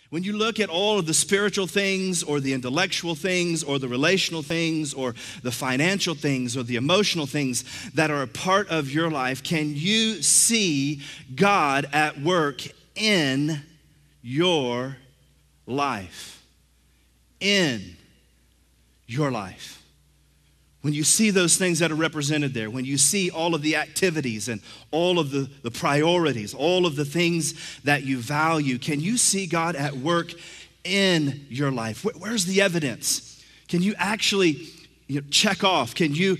When you look at all of the spiritual things or the intellectual things or the relational things or the financial things or the emotional things that are a part of your life, can you see God at work in your life? In your life. When you see those things that are represented there, when you see all of the activities and all of the priorities, all of the things that you value, can you see God at work in your life? Where's the evidence? Can you actually check off? Can you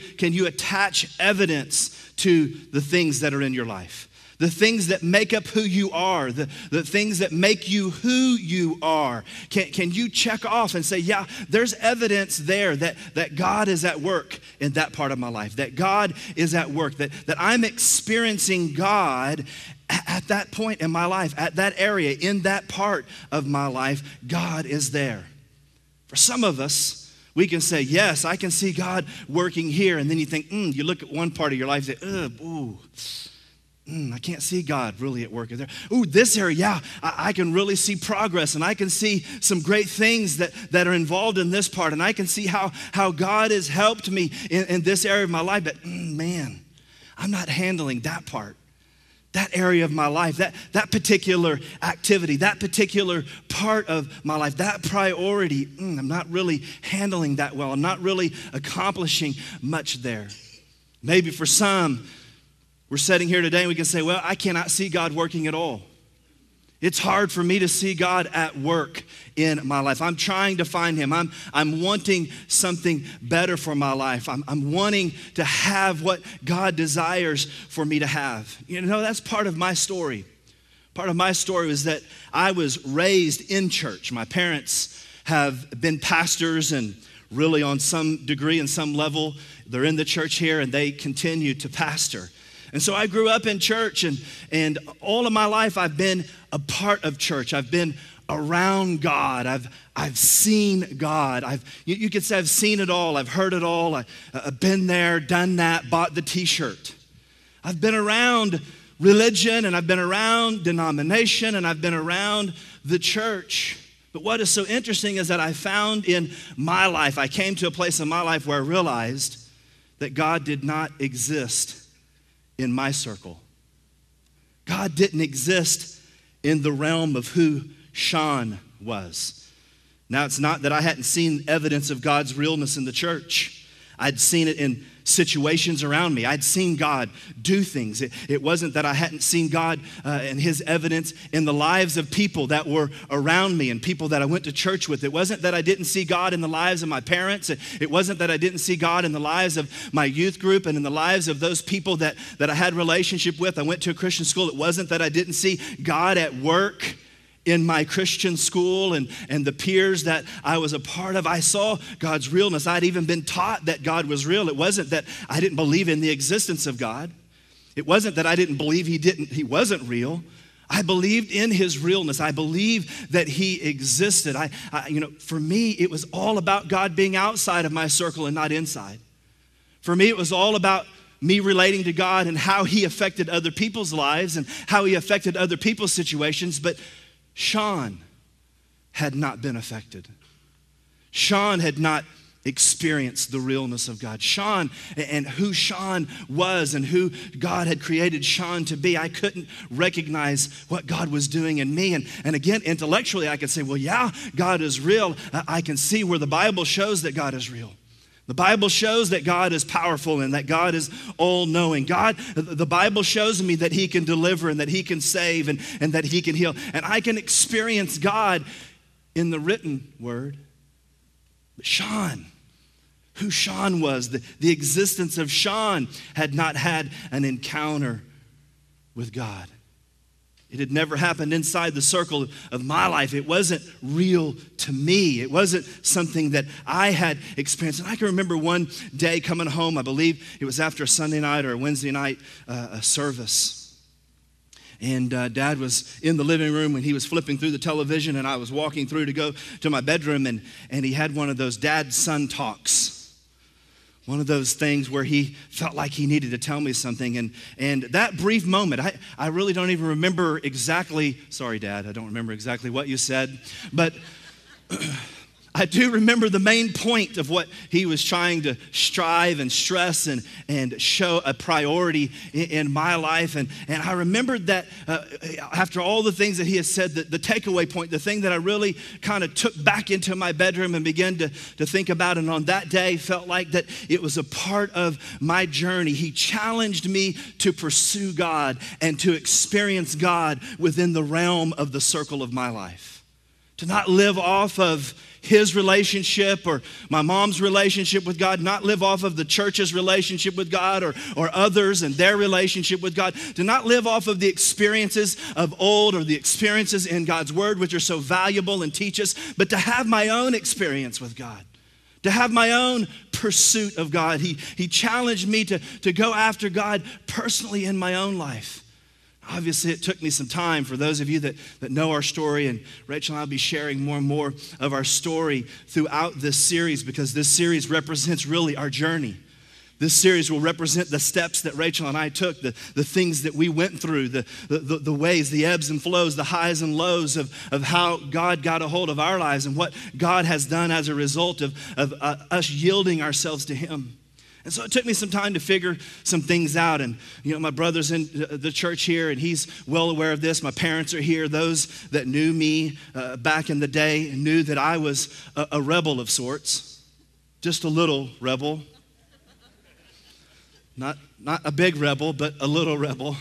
attach evidence to the things that are in your life? The things that make up who you are, the things that make you who you are. Can you check off and say, yeah, there's evidence there that God is at work in that part of my life, that God is at work, that I'm experiencing God at that point in my life, at that area, in that part of my life, God is there. For some of us, we can say, yes, I can see God working here. And then you think, you look at one part of your life and say, I can't see God really at work there. Ooh, this area, yeah, I can really see progress, and I can see some great things that are involved in this part, and I can see how God has helped me in this area of my life. But man, I'm not handling that part, that area of my life, that particular activity, that particular part of my life, that priority. I'm not really handling that well. I'm not really accomplishing much there. Maybe for some, we're sitting here today and we can say, well, I cannot see God working at all. It's hard for me to see God at work in my life. I'm trying to find Him. I'm wanting something better for my life. I'm wanting to have what God desires for me to have. That's part of my story. Part of my story was that I was raised in church. My parents have been pastors, and really on some degree and some level, they're in the church here and they continue to pastor. And so I grew up in church, and all of my life I've been a part of church. I've been around God. I've seen God. You could say I've seen it all. I've heard it all. I've been there, done that, bought the t-shirt. I've been around religion, and I've been around denomination, and I've been around the church. But what is so interesting is that I found in my life, I came to a place in my life where I realized that God did not exist in my circle. God didn't exist in the realm of who Shon was. Now, it's not that I hadn't seen evidence of God's realness in the church. I'd seen it in situations around me. I'd seen God do things. It wasn't that I hadn't seen God and His evidence in the lives of people that were around me and people that I went to church with. It wasn't that I didn't see God in the lives of my parents. It wasn't that I didn't see God in the lives of my youth group and in the lives of those people that I had relationship with. I went to a Christian school. It wasn't that I didn't see God at work in my Christian school and the peers that I was a part of. I saw God's realness. I'd even been taught that God was real. It wasn't that I didn't believe in the existence of God. It wasn't that I didn't believe He wasn't real. I believed in His realness. I believed that He existed. For me, it was all about God being outside of my circle and not inside. For me, it was all about me relating to God and how He affected other people's lives and how He affected other people's situations. But Shon had not been affected. Shon had not experienced the realness of God. Shon and who Shon was and who God had created Shon to be, I couldn't recognize what God was doing in me. And again, intellectually, I could say, well, yeah, God is real. I can see where the Bible shows that God is real. The Bible shows that God is powerful and that God is all-knowing. The Bible shows me that He can deliver and that He can save and that He can heal. And I can experience God in the written word. But Shon, who Shon was, the existence of Shon had not had an encounter with God. It had never happened inside the circle of my life. It wasn't real to me. It wasn't something that I had experienced. And I can remember one day coming home, I believe it was after a Sunday night or a Wednesday night service. And Dad was in the living room when he was flipping through the television, and I was walking through to go to my bedroom, and he had one of those dad-son talks One of those things where he felt like he needed to tell me something. And that brief moment, I really don't even remember exactly, sorry, Dad, I don't remember exactly what you said, but I do remember the main point of what he was trying to strive and stress and show a priority in my life. And I remembered that after all the things that he had said, the takeaway point, the thing that I really kind of took back into my bedroom and began to think about, and on that day felt like that it was a part of my journey. He challenged me to pursue God and to experience God within the realm of the circle of my life. To not live off of his relationship or my mom's relationship with God, not live off of the church's relationship with God or others and their relationship with God, to not live off of the experiences of old or the experiences in God's word, which are so valuable and teach us, but to have my own experience with God, to have my own pursuit of God. He challenged me to go after God personally in my own life. Obviously, it took me some time. For those of you that know our story, and Rachel and I will be sharing more and more of our story throughout this series, because this series represents really our journey. This series will represent the steps that Rachel and I took, the things that we went through, the ways, the ebbs and flows, the highs and lows of how God got a hold of our lives and what God has done as a result of us yielding ourselves to him. And so it took me some time to figure some things out. And, my brother's in the church here, and he's well aware of this. My parents are here. Those that knew me back in the day knew that I was a rebel of sorts, just a little rebel. Not a big rebel, but a little rebel.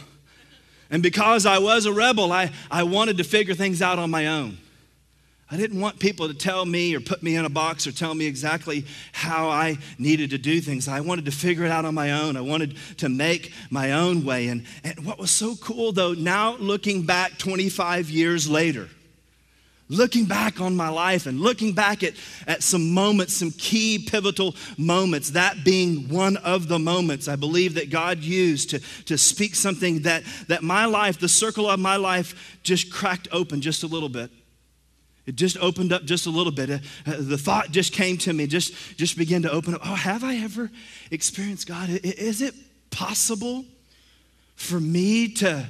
And because I was a rebel, I wanted to figure things out on my own. I didn't want people to tell me or put me in a box or tell me exactly how I needed to do things. I wanted to figure it out on my own. I wanted to make my own way. And what was so cool, though, now looking back 25 years later, looking back on my life and looking back at some moments, some key pivotal moments, that being one of the moments I believe that God used to speak something that my life, the circle of my life, just cracked open just a little bit. It just opened up just a little bit. The thought just came to me, just began to open up. Oh, have I ever experienced God? Is it possible for me to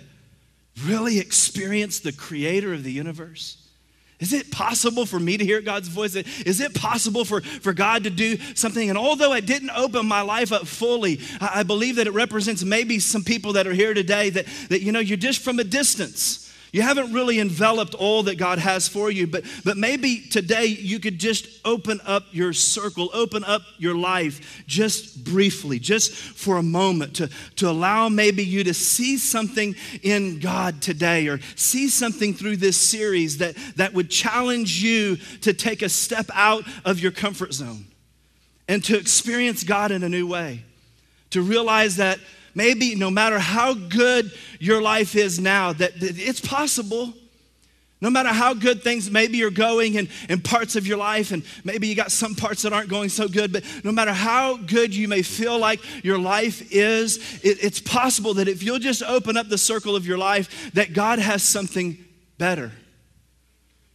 really experience the creator of the universe? Is it possible for me to hear God's voice? Is it possible for God to do something? And although I didn't open my life up fully, I believe that it represents maybe some people that are here today that you're just from a distance. You haven't really enveloped all that God has for you, but maybe today you could just open up your circle, open up your life just briefly, just for a moment to allow maybe you to see something in God today or see something through this series that would challenge you to take a step out of your comfort zone and to experience God in a new way, to realize that maybe no matter how good your life is now, that it's possible. No matter how good things maybe are going in parts of your life, and maybe you got some parts that aren't going so good, but no matter how good you may feel like your life is, it's possible that if you'll just open up the circle of your life, that God has something better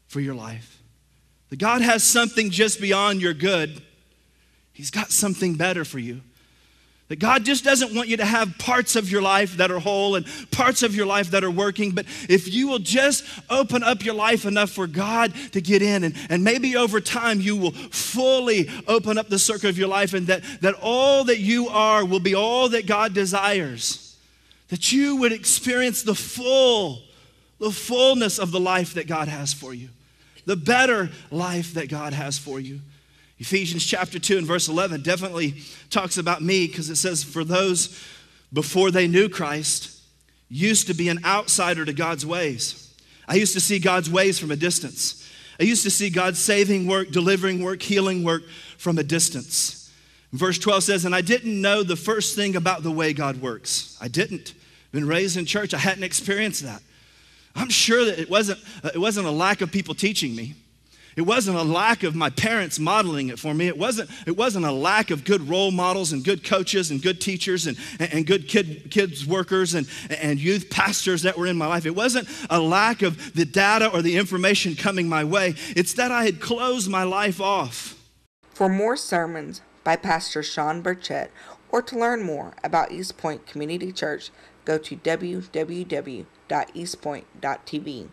for your life. That God has something just beyond your good. He's got something better for you. That God just doesn't want you to have parts of your life that are whole and parts of your life that are working, but if you will just open up your life enough for God to get in, and maybe over time you will fully open up the circle of your life, and that all that you are will be all that God desires. That you would experience the fullness of the life that God has for you. The better life that God has for you. Ephesians chapter 2 and verse 11 definitely talks about me, because it says, for those before they knew Christ used to be an outsider to God's ways. I used to see God's ways from a distance. I used to see God's saving work, delivering work, healing work from a distance. Verse 12 says, and I didn't know the first thing about the way God works. I didn't. Been raised in church. I hadn't experienced that. I'm sure that it wasn't a lack of people teaching me. It wasn't a lack of my parents modeling it for me. It wasn't a lack of good role models and good coaches and good teachers and good kids workers and youth pastors that were in my life. It wasn't a lack of the data or the information coming my way. It's that I had closed my life off. For more sermons, by Pastor Shon Burchett, or to learn more about East Point Community Church, go to www.eastpoint.tv.